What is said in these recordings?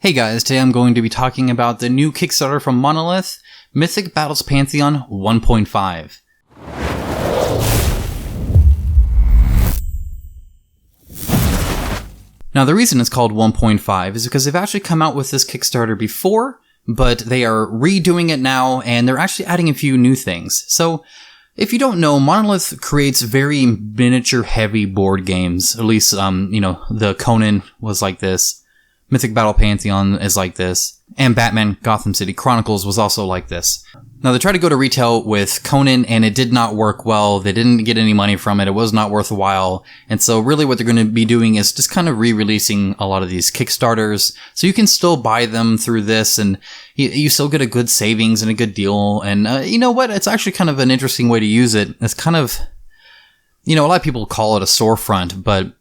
Hey guys, today I'm going to be talking about the new Kickstarter from Monolith, Mythic Battles Pantheon 1.5. Now the reason it's called 1.5 is because they've actually come out with this Kickstarter before, but they are redoing it now and they're actually adding a few new things. So if you don't know, Monolith creates very miniature heavy board games. At least, the Conan was like this. Mythic Battle Pantheon is like this, and Batman Gotham City Chronicles was also like this. Now, they tried to go to retail with Conan, and it did not work well. They didn't get any money from it. It was not worthwhile. And so really what they're going to be doing is just kind of re-releasing a lot of these Kickstarters. So you can still buy them through this, and you still get a good savings and a good deal. And you know what? It's actually kind of an interesting way to use it. It's kind of... a lot of people call it a storefront, but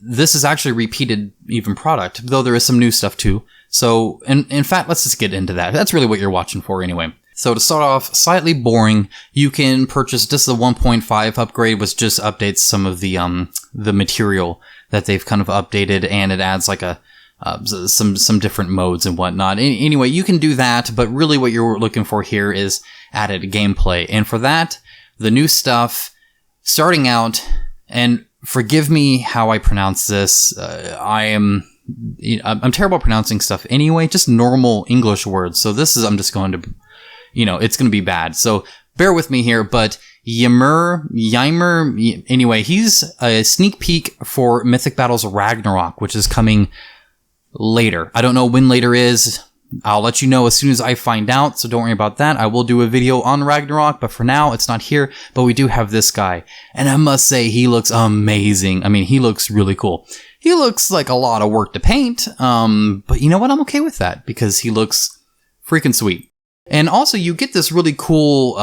this is actually repeated even product, though there is some new stuff too. So, in fact, let's just get into that. That's really what you're watching for anyway. So to start off, slightly boring, you can purchase just the 1.5 upgrade, which just updates some of the material that they've kind of updated, and it adds like some different modes and whatnot. Anyway, you can do that, but really what you're looking for here is added gameplay. And for that, the new stuff... Starting out, and forgive me how I pronounce this, I'm terrible at pronouncing stuff anyway, just normal English words. So I'm just going to, it's going to be bad. So bear with me here, but Ymir, anyway, he's a sneak peek for Mythic Battles Ragnarok, which is coming later. I don't know when later is. I'll let you know as soon as I find out, so don't worry about that. I will do a video on Ragnarok, but for now, it's not here. But we do have this guy, and I must say, he looks amazing. I mean, he looks really cool. He looks like a lot of work to paint, but you know what? I'm okay with that, because he looks freaking sweet. And also, you get this really cool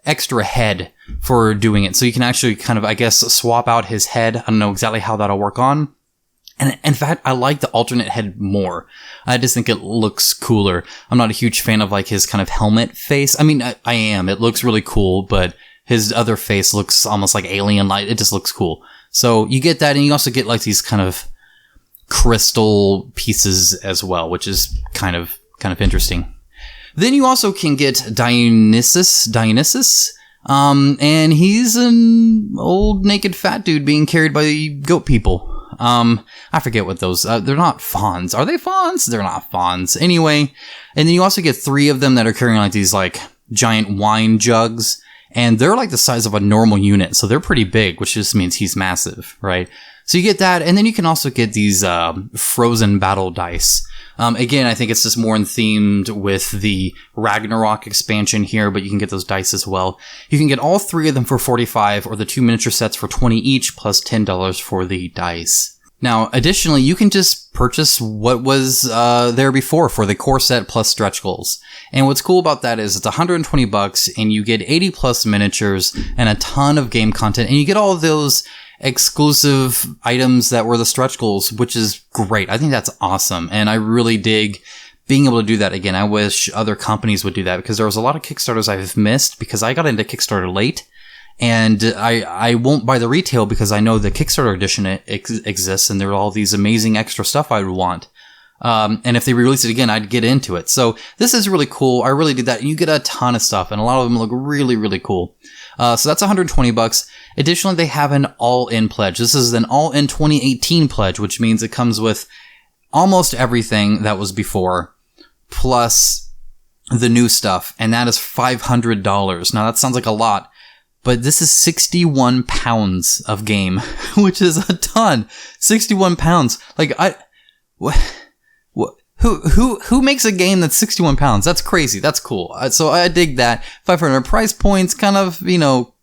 extra head for doing it, so you can actually kind of, I guess, swap out his head. I don't know exactly how that'll work on. And in fact, I like the alternate head more. I just think it looks cooler. I'm not a huge fan of like his kind of helmet face. I mean, I am. It looks really cool, but his other face looks almost like alien-like. It just looks cool. So you get that, and you also get like these kind of crystal pieces as well, which is kind of interesting. Then you also can get DIONYSUS, and he's an old naked fat dude being carried by goat people. I forget what those, they're not fawns. Are they fawns? They're not fawns. Anyway, and then you also get 3 of them that are carrying like these like giant wine jugs, and they're like the size of a normal unit, so they're pretty big, which just means he's massive, right? So you get that, and then you can also get these, frozen battle dice. Again, I think it's just more themed with the Ragnarok expansion here, but you can get those dice as well. You can get all 3 of them for $45, or the 2 miniature sets for $20 each, plus $10 for the dice. Now, additionally, you can just purchase what was there before for the core set plus stretch goals. And what's cool about that is it's $120, and you get 80 plus miniatures and a ton of game content, and you get all of those exclusive items that were the stretch goals, which is great. I think that's awesome, and I really dig being able to do that again. I wish other companies would do that, because there was a lot of Kickstarters I've missed because I got into Kickstarter late, and I won't buy the retail because I know the Kickstarter edition exists, and there are all these amazing extra stuff I would want. And if they release it again, I'd get into it. So this is really cool. I really did that. And you get a ton of stuff, and a lot of them look really, really cool. So that's $120. Additionally, they have an all-in pledge. This is an all-in 2018 pledge, which means it comes with almost everything that was before, plus the new stuff, and that is $500. Now, that sounds like a lot, but this is 61 pounds of game, which is a ton. 61 pounds. Like, Who makes a game that's 61 pounds? That's crazy. That's cool. So I dig that. 500 price points, kind of,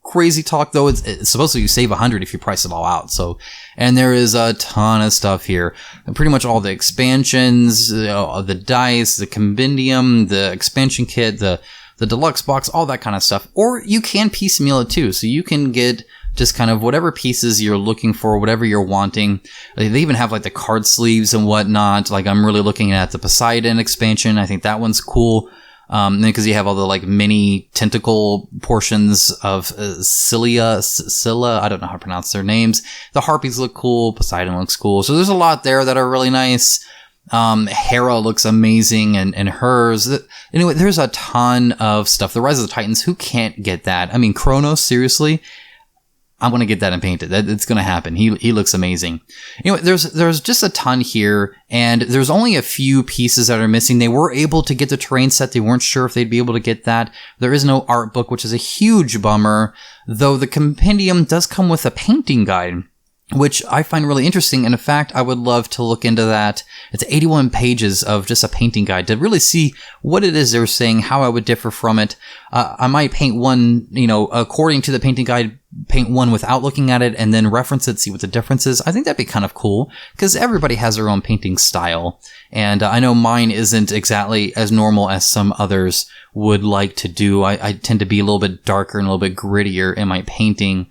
crazy talk, though. It's supposed to you save 100 if you price it all out. So, and there is a ton of stuff here. Pretty much all the expansions, the dice, the compendium, the expansion kit, the deluxe box, all that kind of stuff. Or you can piecemeal it too. So you can get just kind of whatever pieces you're looking for, whatever you're wanting. They even have like the card sleeves and whatnot. Like I'm really looking at the Poseidon expansion. I think that one's cool. Because you have all the like mini tentacle portions of Scylla, I don't know how to pronounce their names. The harpies look cool. Poseidon looks cool. So there's a lot there that are really nice. HERA looks amazing, and hers. Anyway, there's a ton of stuff. The Rise of the Titans, who can't get that? I mean, Kronos, seriously? I want to get that and paint it. It's going to happen. He looks amazing. Anyway, there's just a ton here, and there's only a few pieces that are missing. They were able to get the terrain set. They weren't sure if they'd be able to get that. There is no art book, which is a huge bummer, though the compendium does come with a painting guide, which I find really interesting. And in fact, I would love to look into that. It's 81 pages of just a painting guide to really see what it is they're saying, how I would differ from it. I might paint one, according to the painting guide, paint one without looking at it, and then reference it, see what the difference is. I think that'd be kind of cool, because everybody has their own painting style. And I know mine isn't exactly as normal as some others would like to do. I tend to be a little bit darker and a little bit grittier in my painting.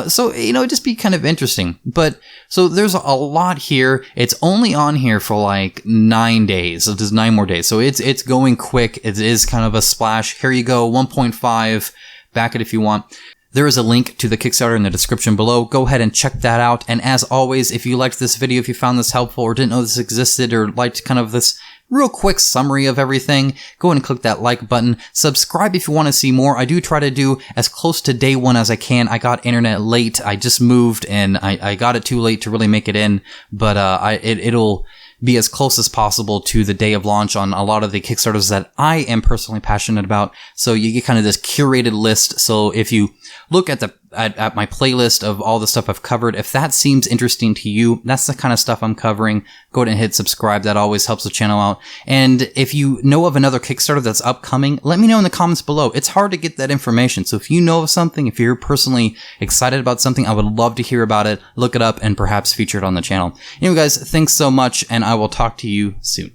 So, it'd just be kind of interesting. But, so there's a lot here. It's only on here for like 9 days. So there's 9 more days. So it's going quick. It is kind of a splash. Here you go, 1.5. Back it if you want. There is a link to the Kickstarter in the description below. Go ahead and check that out. And as always, if you liked this video, if you found this helpful or didn't know this existed or liked kind of this real quick summary of everything, go ahead and click that like button. Subscribe if you want to see more. I do try to do as close to day one as I can. I got internet late. I just moved and I got it too late to really make it in, but it'll be as close as possible to the day of launch on a lot of the Kickstarters that I am personally passionate about. So you get kind of this curated list. So if you look at at my playlist of all the stuff I've covered, if that seems interesting to you, that's the kind of stuff I'm covering. Go ahead and hit subscribe. That always helps the channel out. And if you know of another Kickstarter that's upcoming, let me know in the comments below. It's hard to get that information. So if you know of something, if you're personally excited about something, I would love to hear about it, look it up, and perhaps feature it on the channel. Anyway, guys, thanks so much, and I will talk to you soon.